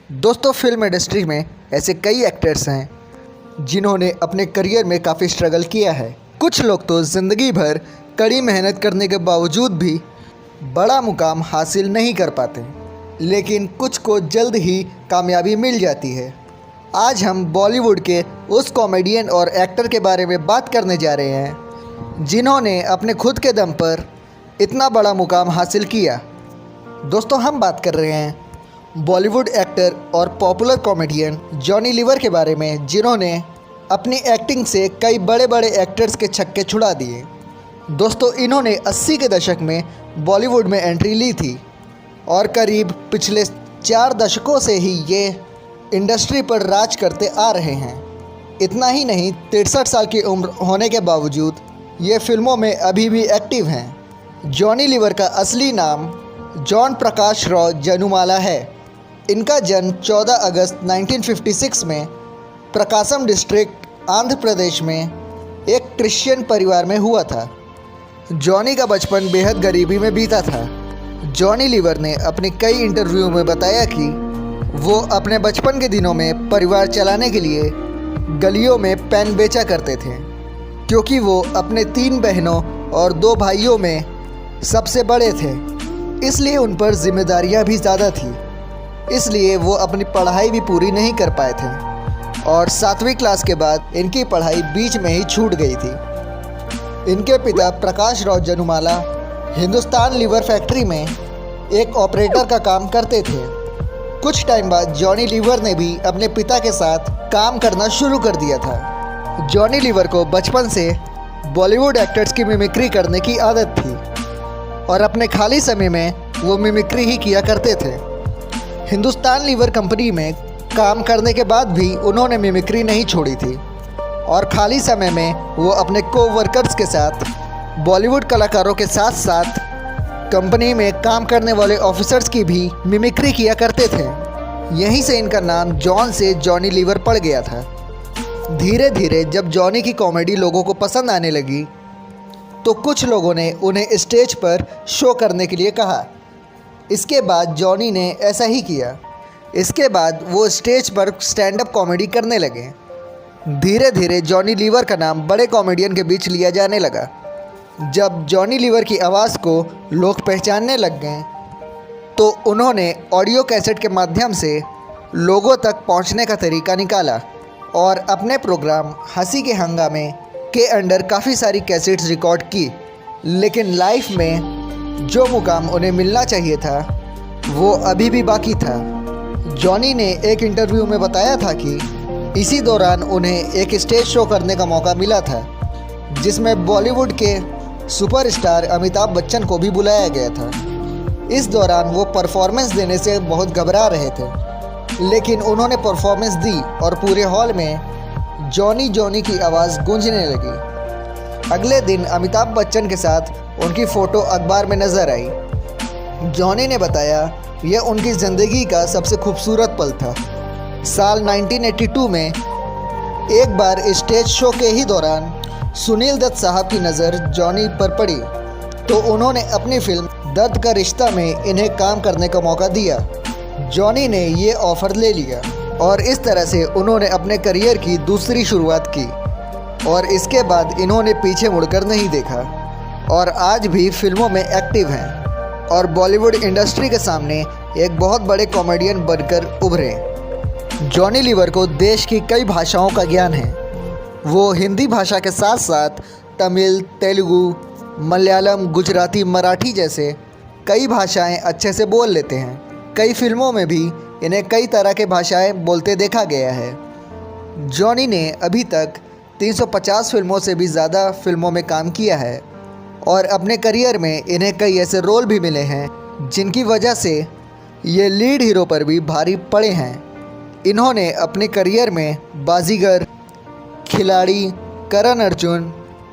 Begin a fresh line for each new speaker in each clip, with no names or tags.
दोस्तों, film industry में ऐसे कई एक्टर्स हैं जिन्होंने अपने करियर में काफ़ी स्ट्रगल किया है। कुछ लोग तो ज़िंदगी भर कड़ी मेहनत करने के बावजूद भी बड़ा मुकाम हासिल नहीं कर पाते, लेकिन कुछ को जल्द ही कामयाबी मिल जाती है। आज हम बॉलीवुड के उस कॉमेडियन और एक्टर के बारे में बात करने जा रहे हैं जिन्होंने अपने खुद के दम पर इतना बड़ा मुकाम हासिल किया। दोस्तों, हम बात कर रहे हैं बॉलीवुड एक्टर और पॉपुलर कॉमेडियन जॉनी लीवर के बारे में, जिन्होंने अपनी एक्टिंग से कई बड़े बड़े एक्टर्स के छक्के छुड़ा दिए। दोस्तों, इन्होंने 80 के दशक में बॉलीवुड में एंट्री ली थी और करीब पिछले 4 दशकों से ही ये इंडस्ट्री पर राज करते आ रहे हैं। इतना ही नहीं, 63 साल की उम्र होने के बावजूद ये फिल्मों में अभी भी एक्टिव हैं। जॉनी लीवर का असली नाम जॉन प्रकाश राव जनुमाला है। इनका जन्म 14 अगस्त 1956 में प्रकाशम डिस्ट्रिक्ट, आंध्र प्रदेश में एक क्रिश्चियन परिवार में हुआ था। जॉनी का बचपन बेहद गरीबी में बीता था। जॉनी लीवर ने अपने कई इंटरव्यू में बताया कि वो अपने बचपन के दिनों में परिवार चलाने के लिए गलियों में पेन बेचा करते थे, क्योंकि वो अपने 3 बहनों और 2 भाइयों में सबसे बड़े थे, इसलिए उन पर जिम्मेदारियां भी ज़्यादा थी। इसलिए वो अपनी पढ़ाई भी पूरी नहीं कर पाए थे और 7वीं क्लास के बाद इनकी पढ़ाई बीच में ही छूट गई थी। इनके पिता प्रकाश राव जनुमाला हिंदुस्तान लीवर फैक्ट्री में एक ऑपरेटर का काम करते थे। कुछ टाइम बाद जॉनी लीवर ने भी अपने पिता के साथ काम करना शुरू कर दिया था। जॉनी लीवर को बचपन से बॉलीवुड एक्टर्स की मिमिक्री करने की आदत थी और अपने खाली समय में वो मिमिक्री ही किया करते थे। हिंदुस्तान लीवर कंपनी में काम करने के बाद भी उन्होंने मिमिक्री नहीं छोड़ी थी और खाली समय में वो अपने को-वर्कर्स के साथ बॉलीवुड कलाकारों के साथ साथ कंपनी में काम करने वाले ऑफिसर्स की भी मिमिक्री किया करते थे। यहीं से इनका नाम जॉन से जॉनी लीवर पड़ गया था। धीरे धीरे जब जॉनी की कॉमेडी लोगों को पसंद आने लगी तो कुछ लोगों ने उन्हें स्टेज पर शो करने के लिए कहा। इसके बाद जॉनी ने ऐसा ही किया। इसके बाद वो स्टेज पर स्टैंड अप कॉमेडी करने लगे। धीरे धीरे जॉनी लीवर का नाम बड़े कॉमेडियन के बीच लिया जाने लगा। जब जॉनी लीवर की आवाज़ को लोग पहचानने लग गए तो उन्होंने ऑडियो कैसेट के माध्यम से लोगों तक पहुंचने का तरीका निकाला और अपने प्रोग्राम हंसी के हंगामे के अंडर काफ़ी सारी कैसेट्स रिकॉर्ड की। लेकिन लाइफ में जो मुकाम उन्हें मिलना चाहिए था वो अभी भी बाकी था। जॉनी ने एक इंटरव्यू में बताया था कि इसी दौरान उन्हें एक स्टेज शो करने का मौका मिला था जिसमें बॉलीवुड के सुपरस्टार अमिताभ बच्चन को भी बुलाया गया था। इस दौरान वो परफॉर्मेंस देने से बहुत घबरा रहे थे, लेकिन उन्होंने परफॉर्मेंस दी और पूरे हॉल में जॉनी जॉनी की आवाज़ गूंजने लगी। अगले दिन अमिताभ बच्चन के साथ उनकी फ़ोटो अखबार में नज़र आई। जॉनी ने बताया यह उनकी ज़िंदगी का सबसे खूबसूरत पल था। साल 1982 में एक बार स्टेज शो के ही दौरान सुनील दत्त साहब की नज़र जॉनी पर पड़ी तो उन्होंने अपनी फिल्म दर्द का रिश्ता में इन्हें काम करने का मौका दिया। जॉनी ने ये ऑफ़र ले लिया और इस तरह से उन्होंने अपने करियर की दूसरी शुरुआत की और इसके बाद इन्होंने पीछे मुड़कर नहीं देखा और आज भी फिल्मों में एक्टिव हैं और बॉलीवुड इंडस्ट्री के सामने एक बहुत बड़े कॉमेडियन बनकर उभरे। जॉनी लीवर को देश की कई भाषाओं का ज्ञान है। वो हिंदी भाषा के साथ साथ तमिल, तेलुगु, मलयालम, गुजराती, मराठी जैसे कई भाषाएं अच्छे से बोल लेते हैं। कई फिल्मों में भी इन्हें कई तरह के भाषाएं बोलते देखा गया है। जॉनी ने अभी तक 350 फिल्मों से भी ज़्यादा फिल्मों में काम किया है और अपने करियर में इन्हें कई ऐसे रोल भी मिले हैं जिनकी वजह से ये लीड हीरो पर भी भारी पड़े हैं। इन्होंने अपने करियर में बाजीगर, खिलाड़ी, करण अर्जुन,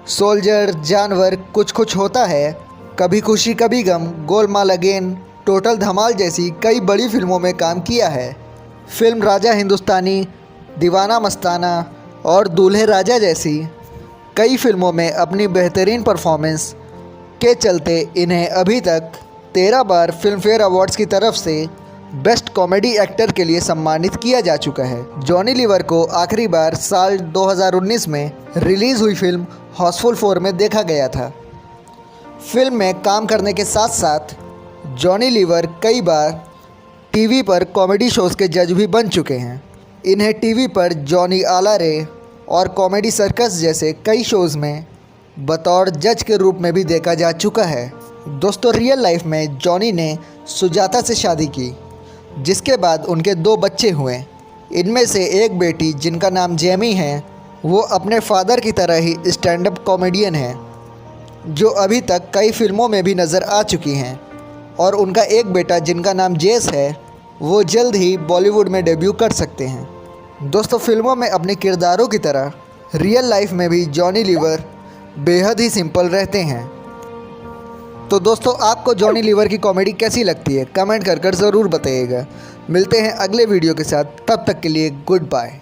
सोल्जर, जानवर, कुछ कुछ होता है, कभी खुशी कभी गम, गोलमाल अगेन, टोटल धमाल जैसी कई बड़ी फिल्मों में काम किया है। फिल्म राजा हिंदुस्तानी, दीवाना मस्ताना और दूल्हे राजा जैसी कई फिल्मों में अपनी बेहतरीन परफॉर्मेंस के चलते इन्हें अभी तक 13 बार फिल्म फेयर अवार्ड्स की तरफ से बेस्ट कॉमेडी एक्टर के लिए सम्मानित किया जा चुका है। जॉनी लीवर को आखिरी बार साल 2019 में रिलीज़ हुई फिल्म हाउसफुल 4 में देखा गया था। फिल्म में काम करने के साथ साथ जॉनी लीवर कई बार टीवी पर कॉमेडी शोज़ के जज भी बन चुके हैं। इन्हें टीवी पर जॉनी आला रे और कॉमेडी सर्कस जैसे कई शोज़ में बतौर जज के रूप में भी देखा जा चुका है। दोस्तों, रियल लाइफ में जॉनी ने सुजाता से शादी की, जिसके बाद उनके 2 बच्चे हुए। इनमें से एक बेटी जिनका नाम जेमी है, वो अपने फादर की तरह ही स्टैंड अप कॉमेडियन है, जो अभी तक कई फिल्मों में भी नज़र आ चुकी हैं। और उनका एक बेटा जिनका नाम जेस है, वो जल्द ही बॉलीवुड में डेब्यू कर सकते हैं। दोस्तों, फिल्मों में अपने किरदारों की तरह रियल लाइफ में भी जॉनी लीवर बेहद ही सिंपल रहते हैं। तो दोस्तों, आपको जॉनी लीवर की कॉमेडी कैसी लगती है, कमेंट कर ज़रूर बताइएगा। मिलते हैं अगले वीडियो के साथ, तब तक के लिए गुड बाय।